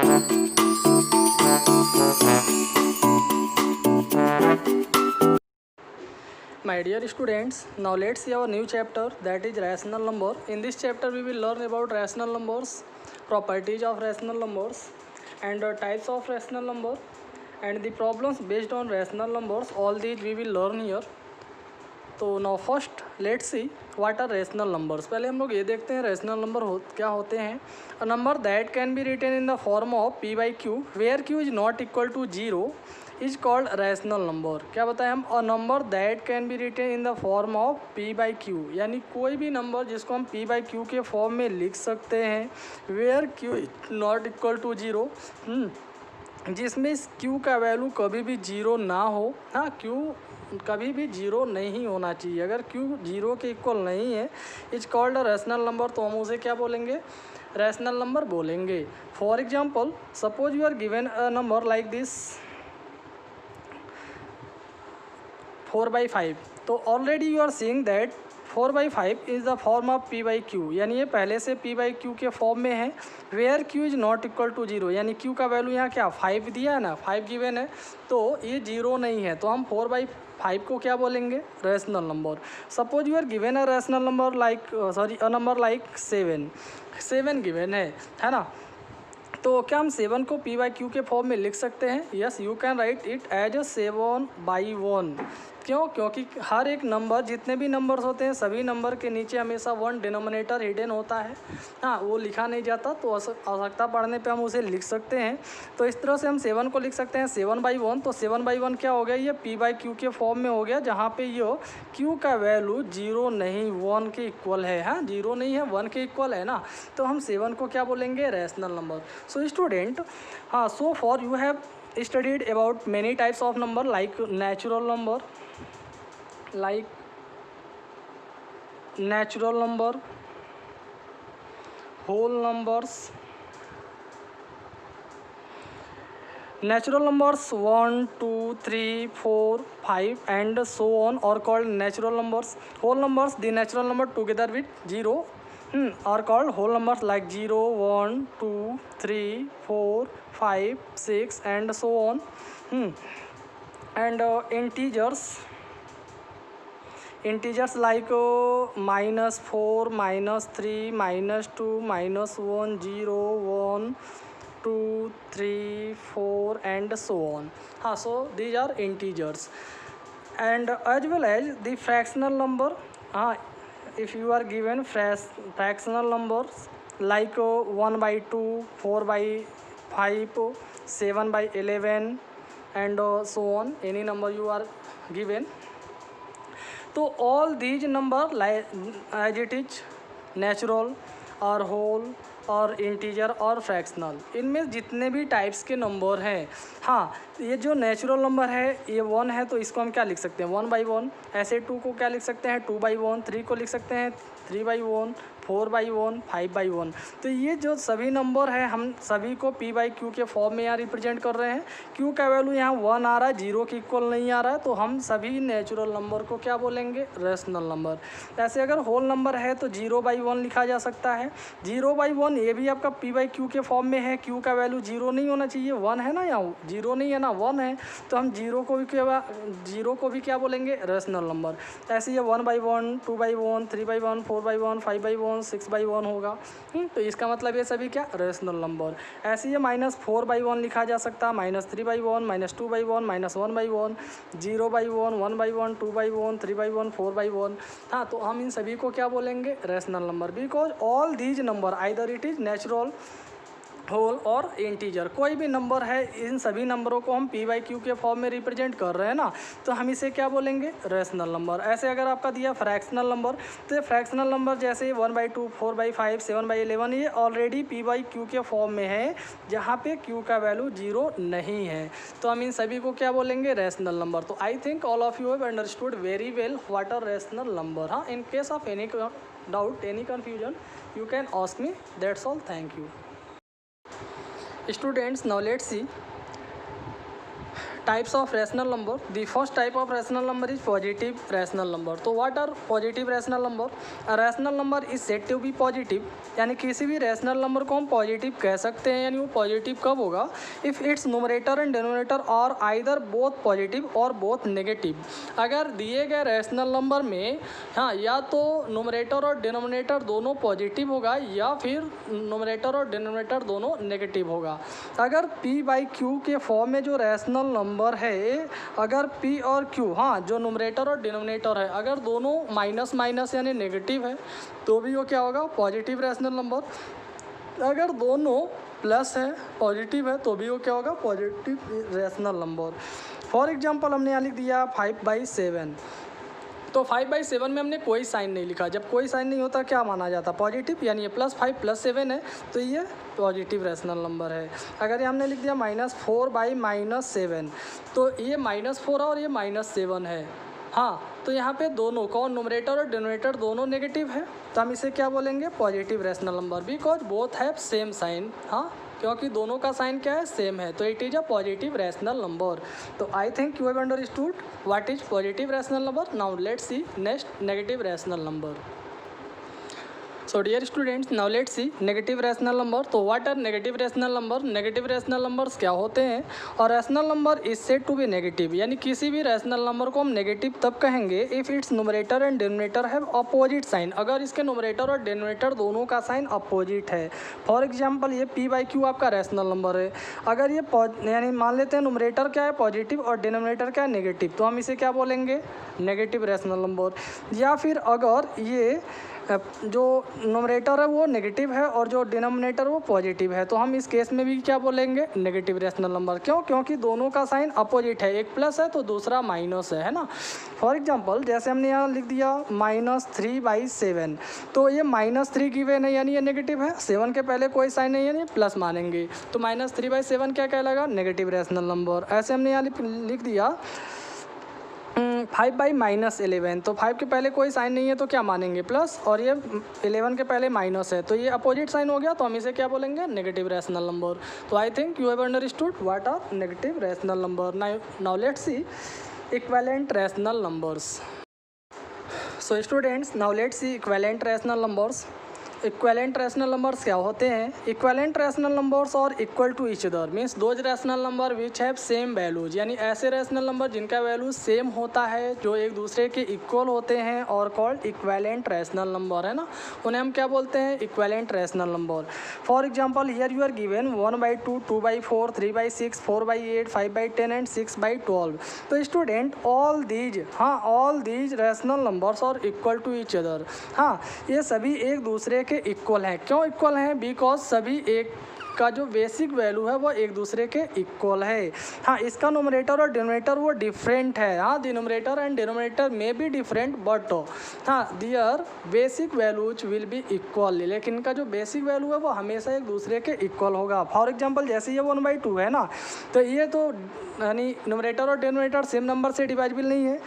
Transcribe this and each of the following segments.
My dear students, now let's see our new chapter, that is rational number. In this chapter we will learn about rational numbers, properties of rational numbers, and types of rational number, and the problems based on rational numbers. All these we will learn here. तो now first let's see what are rational numbers. पहले हम लोग ये देखते हैं rational number क्या होते हैं। A number that can be written in the form of p by q where q is not equal to zero is called rational number. क्या बताएं हम? A number that can be written in the form of p by q, यानी कोई भी number जिसको हम p by q के form में लिख सकते हैं where q is not equal to zero, जिसमें क्यू का वैल्यू कभी भी जीरो ना हो। हाँ, क्यू कभी भी जीरो नहीं होना चाहिए। अगर क्यू जीरो के इक्वल नहीं है is called a rational number, तो हम उसे क्या बोलेंगे? रैशनल नंबर बोलेंगे। For example, suppose you are given a number like this 4/5, तो already you are seeing that 4/5 is the form of p by q, यानी ये पहले से पी बाई क्यू के फॉर्म में है। Where q is not equal to zero, यानी q का वैल्यू यहाँ क्या 5 दिया है ना, 5 गिवन है, तो ये जीरो नहीं है, तो हम 4/5 को क्या बोलेंगे? Rational number. Suppose you are given a rational number like a number like 7 given है ना, तो क्या हम 7 को पी बाई क्यू के फॉर्म में लिख सकते हैं? Yes, you can write it as a 7/1। क्यों? क्योंकि हर एक नंबर, जितने भी नंबर्स होते हैं, सभी नंबर के नीचे हमेशा 1 डिनोमिनेटर हिडन होता है। हाँ, वो लिखा नहीं जाता, तो आवश्यकता पड़ने पे हम उसे लिख सकते हैं। तो इस तरह से हम 7 को लिख सकते हैं 7/1। तो 7/1 क्या हो गया? ये पी बाई क्यू के फॉर्म में हो गया, जहाँ पे ये क्यू का वैल्यू जीरो नहीं 1 के इक्वल है। हाँ, जीरो नहीं है, 1 के इक्वल है ना, तो हम 7 को क्या बोलेंगे? Rational number. सो स्टूडेंट, हाँ, so for you have studied about many types of number like natural number, whole numbers, natural numbers 1 2 3 4 5 and so on are called natural numbers. Whole numbers, the natural number together with zero, are called whole numbers like 0 1 2 3 4 5 6 and so on. And integers like -4 -3 -2 -1 0 1 2 3 4 and so on. हाँ, so these are integers. And as well as the fractional number, if you are given fractional numbers like 1/2 4/5 7/11 and so on, any number you are given, तो all these number as it is natural और whole और integer और fractional, इनमें जितने भी types के number हैं, हाँ, ये जो नेचुरल नंबर है ये 1 है, तो इसको हम क्या लिख सकते हैं? 1/1। ऐसे 2 को क्या लिख सकते हैं? 2/1। 3 को लिख सकते हैं 3/1, 4/1, 5/1। तो ये जो सभी नंबर है, हम सभी को पी बाई क्यू के फॉर्म में यहाँ रिप्रेजेंट कर रहे हैं। क्यू का वैल्यू यहाँ 1 आ रहा है, जीरो के इक्वल नहीं आ रहा है, तो हम सभी नेचुरल नंबर को क्या बोलेंगे? Rational number. ऐसे अगर होल नंबर है तो 0/1 लिखा जा सकता है। 0/1 ये भी आपका पी बाई क्यू के फॉर्म में है। क्यू का वैल्यू जीरो नहीं होना चाहिए, 1 है ना, यहाँ जीरो नहीं है ना, 1 है, तो हम जीरो को भी क्या बोलेंगे? Rational number. ऐसे ये 1/1 2/1 3/1 4/1 5/1 6/1 होगा। तो इसका मतलब ये सभी क्या? Rational number. ऐसे ये -4/1 लिखा जा सकता है, -3/1 -2/1 -1/1 0/1 1/1 2/1 3/1 4/1। हाँ, तो हम इन सभी को क्या बोलेंगे? Rational number, because all these number either it is natural, whole और इंटीजर, कोई भी नंबर है, इन सभी नंबरों को हम पी बाई क्यू के फॉर्म में रिप्रेजेंट कर रहे हैं ना, तो हम इसे क्या बोलेंगे? Rational number. ऐसे अगर आपका दिया फ्रैक्शनल नंबर, तो ये फ्रैक्शनल नंबर जैसे 1/2 4/5 7/11 ये ऑलरेडी पी बाई क्यू के फॉर्म में है, जहाँ पे क्यू का वैल्यू जीरो नहीं है, तो हम इन सभी को क्या बोलेंगे? Rational number. तो I think all of you have understood very well what are rational number. हाँ, in case of any doubt, any confusion, you can ask me. That's all. Thank you. Students, now let's see types of rational number, the first type of rational number is positive rational number. तो what are positive rational number? A rational number is said to be positive, यानी किसी भी rational number को हम positive कह सकते हैं, यानी वो पॉजिटिव कब होगा? If its numerator and denominator are either both positive और बोथ नेगेटिव। अगर दिए गए रैशनल नंबर में हाँ या तो न्यूमरेटर और डिनोमिनेटर दोनों पॉजिटिव होगा या फिर न्यूमरेटर और डिनोमिनेटर दोनों नेगेटिव होगा। अगर p बाई क्यू के फॉर्म में जो रैशनल नंबर है, अगर p और q हाँ जो न्यूमरेटर और डिनोमिनेटर है, अगर दोनों माइनस माइनस यानी नेगेटिव है तो भी वो क्या होगा? Positive rational number. अगर दोनों प्लस है, पॉजिटिव है, तो भी वो क्या होगा? Positive rational number. For example हमने यहाँ लिख दिया 5/7, तो 5/7 में हमने कोई साइन नहीं लिखा। जब कोई साइन नहीं होता क्या माना जाता? पॉजिटिव, यानी ये +5 +7 है तो ये पॉजिटिव रैशनल नंबर है। अगर ये हमने लिख दिया -4/-7, तो ये -4 और ये -7 है। हाँ, तो यहाँ पे दोनों कौन? न्यूमरेटर और डिनोमिनेटर दोनों नेगेटिव है, तो हम इसे क्या बोलेंगे? Positive rational number, because both have same sign. हाँ, क्योंकि दोनों का साइन क्या है? सेम है, तो it is a positive rational number. तो I think you have understood what is positive rational number. Now let's see next negative rational number. So dear students, now let's see negative rational number. तो what are negative rational number? Negative rational numbers क्या होते हैं? और rational number is said to be negative, यानी किसी भी rational number को हम नेगेटिव तब कहेंगे if its numerator and denominator have opposite sign, अगर इसके न्यूमरेटर और डिनोमिनेटर दोनों का साइन अपोजिट है। फॉर एग्जाम्पल ये p/q आपका रैशनल नंबर है, अगर ये यानी मान लेते हैं न्यूमरेटर क्या है? पॉजिटिव और डिनोमिनेटर क्या है? नेगेटिव, तो हम इसे क्या बोलेंगे? Negative rational number. या फिर अगर ये जो न्यूमरेटर है वो नेगेटिव है और जो डिनोमिनेटर वो पॉजिटिव है, तो हम इस केस में भी क्या बोलेंगे? Negative rational number. क्यों? क्योंकि दोनों का साइन अपोजिट है, एक प्लस है तो दूसरा माइनस है ना। फॉर एग्जांपल जैसे हमने यहाँ लिख दिया -3/7, तो ये -3 गिवन है यानी ये नेगेटिव है, 7 के पहले कोई साइन नहीं है यानी प्लस मानेंगे, तो -3/7 क्या कहलाएगा? Negative rational number. ऐसे हमने यहाँ लिख दिया 5/-11, तो 5 के पहले कोई साइन नहीं है तो क्या मानेंगे? प्लस, और ये 11 के पहले माइनस है तो ये अपोजिट साइन हो गया, तो हम इसे क्या बोलेंगे? Negative rational number. तो I think you have understood what are negative rational number. Now let's see equivalent rational numbers. So students, now let's see equivalent rational numbers. Equivalent rational numbers क्या होते हैं? इक्विवेलेंट रैशनल नंबर्स और equal to each other means those rational number which have same values, यानी ऐसे rational number जिनका value same होता है, जो एक दूसरे के इक्वल होते हैं और कॉल्ड इक्विवेलेंट रैशनल नंबर, है ना, उन्हें हम क्या बोलते हैं? Equivalent rational number. For example here you are given 1/2, 2/4, 3/6, 4/8, 5/10 and 6/12। तो student all these rational numbers और इक्वल टू ईच अदर। हाँ, ये सभी एक दूसरे के इक्वल हैं। क्यों इक्वल हैं? बिकॉज सभी एक का जो बेसिक वैल्यू है वो एक दूसरे के इक्वल है। हाँ, इसका नोमिनेटर और डिनोमिनेटर वो डिफरेंट है। हाँ, denominator and denominator may be different but हाँ their basic values will be equal, लेकिन इनका जो बेसिक वैल्यू है वो हमेशा एक दूसरे के इक्वल होगा। फॉर एग्जांपल जैसे ये 1/2 है ना, तो ये तो यानी नोमिनेटर और डिनोमिनेटर सेम नंबर से डिवाइजिबल नहीं है।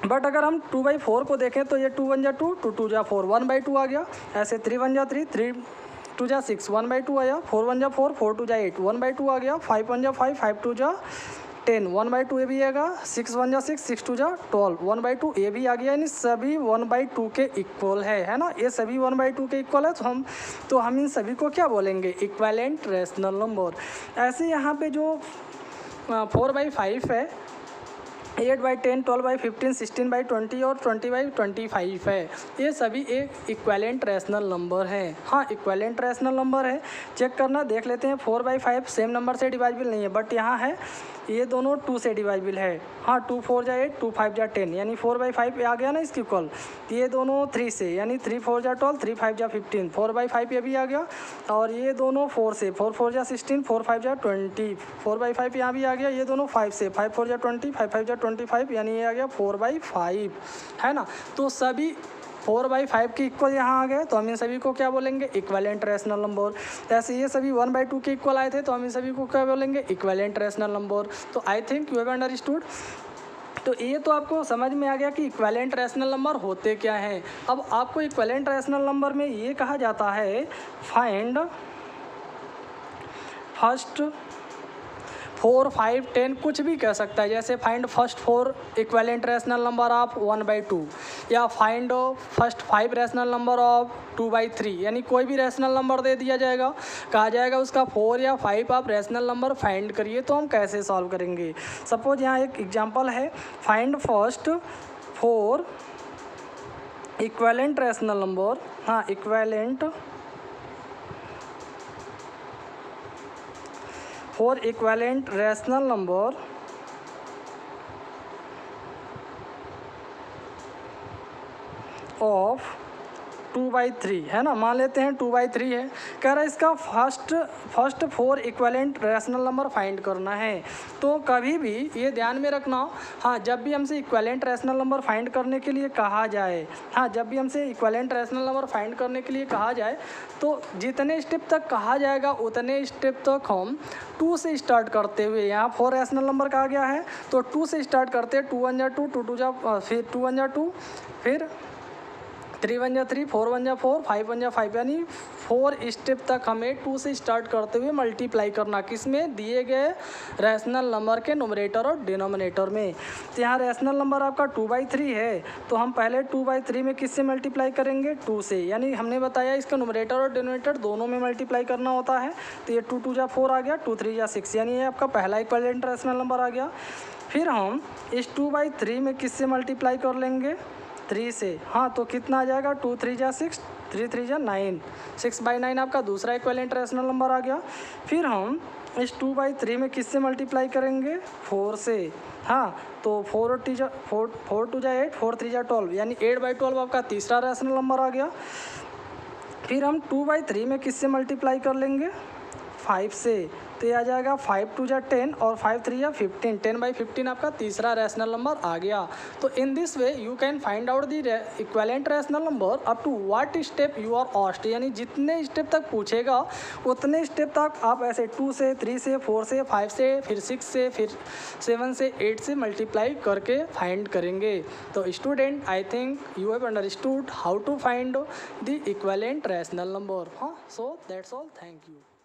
बट अगर हम 2/4 को देखें तो ये 2 × 1 = 2, 2 × 2 = 4, 1/2 आ गया। ऐसे 3 × 1 = 3, 3 × 2 = 6, 1/2 आया। 4 × 1 = 4, 4 × 2 = 8, 1/2 आ गया। 5 × 1 = 5, 5 × 2 = 10, 1/2 ये भी आएगा। 6 × 1 = 6, 6 × 2 = 12, 1/2 ये भी आ गया। यानी सभी 1/2 के इक्वल है ना, ये सभी 1/2 के इक्वल है, तो हम इन सभी को क्या बोलेंगे? Equivalent rational number. ऐसे यहाँ पे जो 4/5 है, 8/10, 12/15, 16/20 और 20/25 है, ये सभी एक इक्विवेलेंट रैशनल नंबर है। हाँ, इक्विवेलेंट रैशनल नंबर है, चेक करना, देख लेते हैं। 4/5 सेम नंबर से डिवाइजिबल नहीं है, बट यहाँ है ये दोनों 2 से डिवाइजिबल है। हाँ, 2 × 4 = 8, 2 × 5 = 10, यानी 4/5 आ गया ना इसकी इक्वल। ये दोनों 3 से, यानी 3 × 4 = 12, 3 × 5 = 15, 4/5 ये भी आ गया। और ये दोनों 4 से, 4 × 4 = 16, 4 × 5 = 20, 4/5 यहाँ भी आ गया। ये दोनों 5 से, 5 × 4 = 20, 5 × 5 = 25, यानी ये आ गया 4/5, है ना। तो सभी 4/5 के इक्वल यहाँ आ गए, तो हम इन सभी को क्या बोलेंगे? Equivalent rational number. जैसे ये सभी 1/2 के इक्वल आए थे, तो हम इन सभी को क्या बोलेंगे? Equivalent rational number. तो I think you have understood. तो ये तो आपको समझ में आ गया कि इक्विवेलेंट रैशनल नंबर होते क्या हैं। अब आपको इक्विवेलेंट रैशनल नंबर में ये कहा जाता है फाइंड फर्स्ट 4, 5, 10 कुछ भी कह सकता है। जैसे find first 4 equivalent rational number of 1/2 या find first 5 rational number of 2/3, यानी कोई भी रैशनल नंबर दे दिया जाएगा, कहा जाएगा उसका 4 या 5 आप रैशनल नंबर फाइंड करिए। तो हम कैसे सॉल्व करेंगे? सपोज यहाँ एक एग्जांपल है, find first 4 equivalent rational number, हाँ equivalent 4 equivalent rational number of 2/3 है ना, मान लेते हैं 2/3 है। कह रहा है इसका first 4 equivalent rational number find करना है। तो कभी भी ये ध्यान में रखना, हाँ जब भी हमसे इक्विवेलेंट रैशनल नंबर फाइंड करने के लिए कहा जाए, हाँ जब भी हमसे इक्विवेलेंट रैशनल नंबर फाइंड करने के लिए कहा जाए, तो जितने स्टेप तक कहा जाएगा उतने स्टेप तक हम 2 से स्टार्ट करते हुए, यहाँ 4 रैशनल नंबर कहा गया है तो 2 से स्टार्ट करते हैं। 2 1 जा 2, 2 2 जा, फिर 2 1 जा 2, फिर 3 1 जा 3, 4 1 जा 4, 5 1 जा 5, यानी 4 स्टेप तक हमें 2 से स्टार्ट करते हुए मल्टीप्लाई करना, किसमें? दिए गए रैशनल नंबर के न्यूमरेटर और डिनोमिनेटर में। तो यहाँ रैशनल नंबर आपका 2/3 है, तो हम पहले 2/3 में किससे मल्टीप्लाई करेंगे? 2 से, यानी हमने बताया इसका न्यूमरेटर और डिनोमिनेटर दोनों में मल्टीप्लाई करना होता है। तो ये 2 2 जा 4 आ गया, 2 3 जा 6, यानी ये आपका पहला इक्विवेलेंट रैशनल नंबर आ गया। फिर हम इस 2/3 में किससे मल्टीप्लाई कर लेंगे? 3 से, हाँ तो कितना आ जाएगा? 2 3 जा 6, 3 3 जा 9, 6/9 आपका दूसरा इक्विवेलेंट रैशनल नंबर आ गया। फिर हम इस 2/3 में किससे मल्टीप्लाई करेंगे? 4 से, हाँ तो 4 2 जा 8, 4 3 जा 12, यानी 8/12 आपका तीसरा रैशनल नंबर आ गया। फिर हम 2/3 में किससे मल्टीप्लाई कर लेंगे? 5 से, तो ये आ जाएगा 5 2 जा 10 और 5 3 जा 15, 10/15 आपका तीसरा रैशनल नंबर आ गया। तो in this way you can find out the equivalent rational number up to what step you are asked, यानी जितने स्टेप तक पूछेगा उतने स्टेप तक आप ऐसे 2 से, 3 से, 4 से, 5 से, फिर 6 से, फिर 7 से, 8 से मल्टीप्लाई करके फाइंड करेंगे। तो student I think you have understood how to find the equivalent rational number. हाँ, so that's all, thank you.